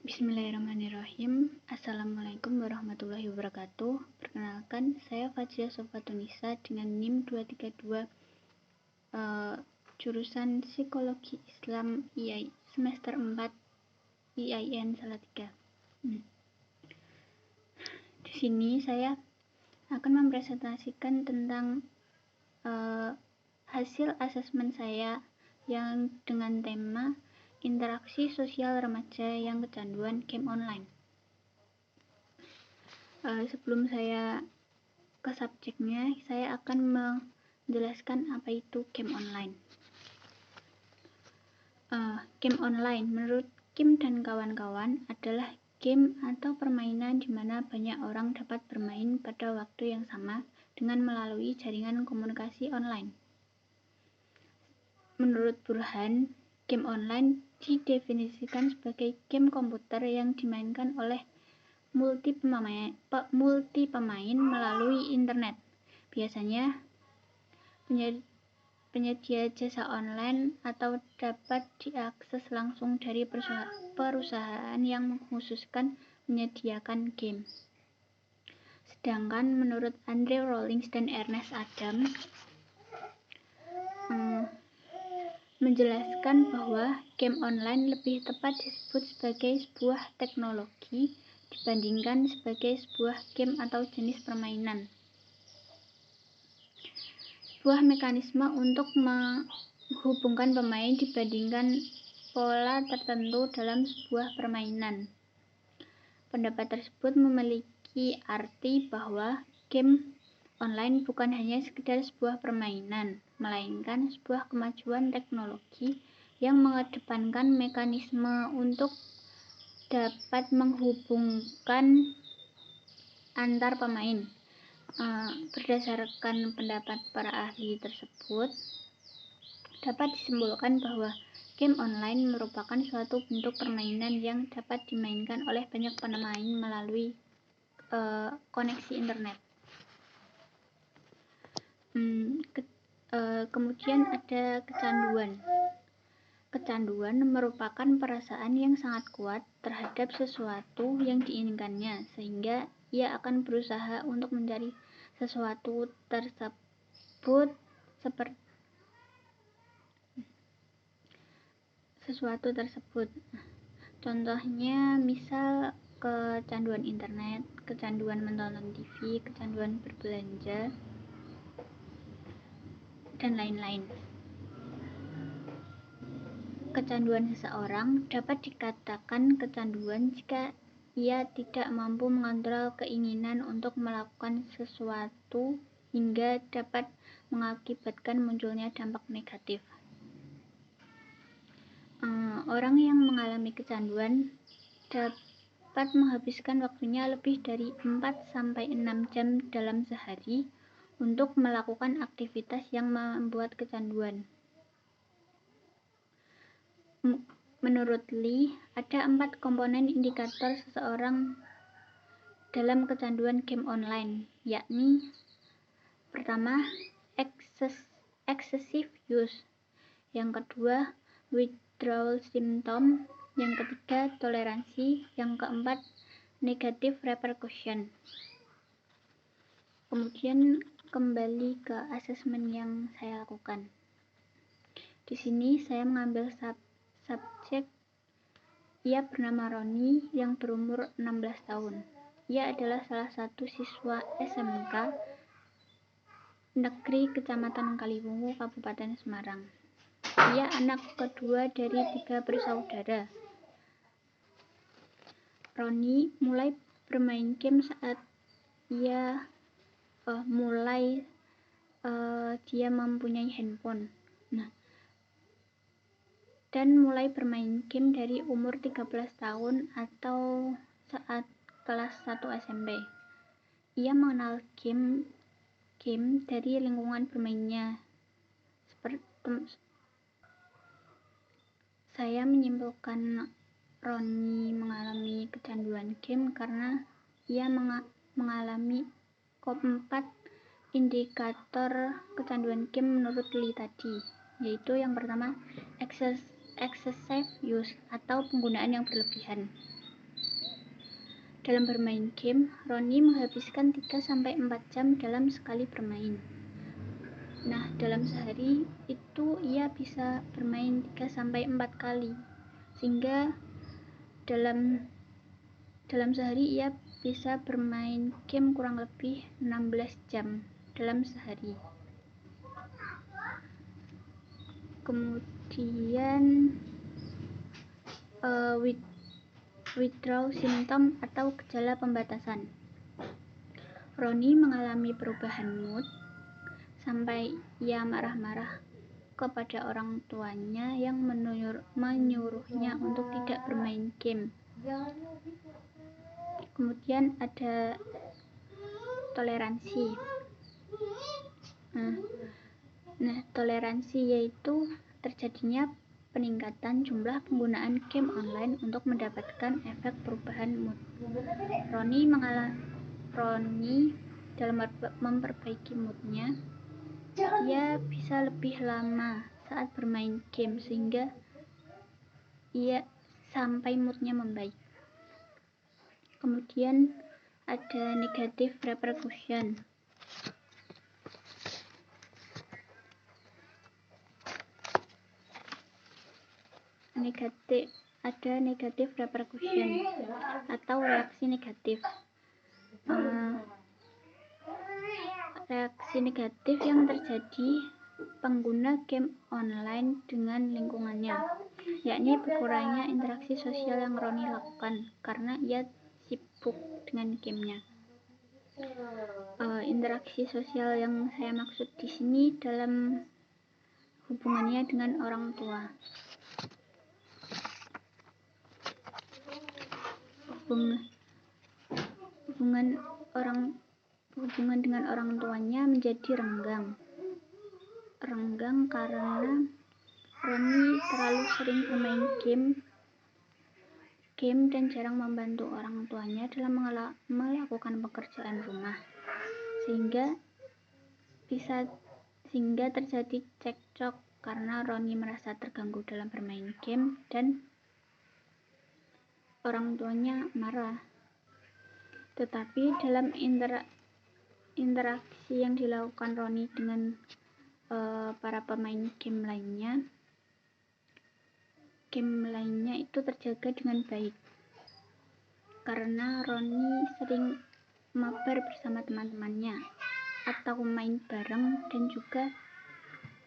Bismillahirrahmanirrahim. Assalamualaikum warahmatullahi wabarakatuh. Perkenalkan, saya Fajia Sofatunisa dengan NIM 232 jurusan Psikologi Islam II semester 4 IAIN Salatiga. Di sini saya akan mempresentasikan tentang hasil asesmen saya yang dengan tema interaksi sosial remaja yang kecanduan game online. Sebelum saya ke subjeknya, saya akan menjelaskan apa itu game online. Game online menurut Kim dan kawan-kawan adalah game atau permainan di mana banyak orang dapat bermain pada waktu yang sama dengan melalui jaringan komunikasi online. Menurut Burhan, game online didefinisikan sebagai game komputer yang dimainkan oleh multi pemain melalui internet. Biasanya penyedia jasa online atau dapat diakses langsung dari perusahaan yang mengkhususkan menyediakan game. Sedangkan menurut Andre Rollins dan Ernest Adams menjelaskan bahwa game online lebih tepat disebut sebagai sebuah teknologi dibandingkan sebagai sebuah game atau jenis permainan. Sebuah mekanisme untuk menghubungkan pemain dibandingkan pola tertentu dalam sebuah permainan. Pendapat tersebut memiliki arti bahwa game online bukan hanya sekedar sebuah permainan, melainkan sebuah kemajuan teknologi yang mengedepankan mekanisme untuk dapat menghubungkan antar pemain. Berdasarkan pendapat para ahli tersebut, dapat disimpulkan bahwa game online merupakan suatu bentuk permainan yang dapat dimainkan oleh banyak pemain melalui koneksi internet. Kemudian ada kecanduan. Kecanduan merupakan perasaan yang sangat kuat terhadap sesuatu yang diinginkannya, sehingga ia akan berusaha untuk mencari sesuatu tersebut. Contohnya misal kecanduan internet, kecanduan menonton TV, kecanduan berbelanja, dan lain-lain. Kecanduan seseorang dapat dikatakan kecanduan jika ia tidak mampu mengontrol keinginan untuk melakukan sesuatu hingga dapat mengakibatkan munculnya dampak negatif. Orang yang mengalami kecanduan dapat menghabiskan waktunya lebih dari 4-6 jam dalam sehari untuk melakukan aktivitas yang membuat kecanduan. Menurut Lee, ada 4 komponen indikator seseorang dalam kecanduan game online, yakni pertama, excessive use, yang kedua, withdrawal symptom, yang ketiga, toleransi, yang keempat, negative repercussion. Kemudian kembali ke asesmen yang saya lakukan. Di sini saya mengambil subjek. Ia bernama Roni yang berumur 16 tahun. Ia adalah salah satu siswa SMK Negeri Kecamatan Kaliwungu, Kabupaten Semarang. Ia anak kedua dari 3 bersaudara. Roni mulai bermain game saat dia mempunyai handphone. Dan mulai bermain game dari umur 13 tahun atau saat kelas 1 SMP. Ia mengenal game dari lingkungan bermainnya. Saya menyimpulkan Roni mengalami kecanduan game karena ia mengalami 4 indikator kecanduan game menurut Lee tadi, yaitu yang pertama, excessive use atau penggunaan yang berlebihan. Dalam bermain game, Roni menghabiskan 3-4 jam dalam sekali bermain. Nah, dalam sehari itu ia bisa bermain 3-4 kali. Sehingga dalam sehari ia bisa bermain game kurang lebih 16 jam dalam sehari. Kemudian withdrawal symptom atau gejala pembatasan. Roni mengalami perubahan mood sampai ia marah-marah kepada orang tuanya yang menyuruhnya untuk tidak bermain game. Kemudian ada toleransi. Nah, toleransi yaitu terjadinya peningkatan jumlah penggunaan game online untuk mendapatkan efek perubahan mood. Roni dalam memperbaiki moodnya, ia bisa lebih lama saat bermain game sehingga ia sampai moodnya membaik. Kemudian ada negative repercussion. Negative repercussion atau reaksi negatif. Reaksi negatif yang terjadi pengguna game online dengan lingkungannya, yakni berkurangnya interaksi sosial yang Roni lakukan karena ia sibuk dengan gamenya. Interaksi sosial yang saya maksud di sini dalam hubungannya dengan orang tua. Hubungan dengan orang tuanya menjadi renggang karena Roni terlalu sering bermain game dan jarang membantu orang tuanya dalam melakukan pekerjaan rumah, sehingga terjadi cekcok karena Roni merasa terganggu dalam bermain game dan orang tuanya marah. Tetapi dalam interaksi yang dilakukan Roni dengan para pemain game lainnya itu terjaga dengan baik karena Roni sering mabar bersama teman-temannya atau main bareng dan juga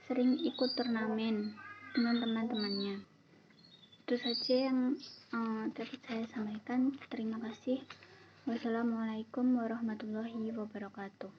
sering ikut turnamen dengan teman-temannya. Itu saja yang dapat saya sampaikan. Terima kasih. Wassalamualaikum warahmatullahi wabarakatuh.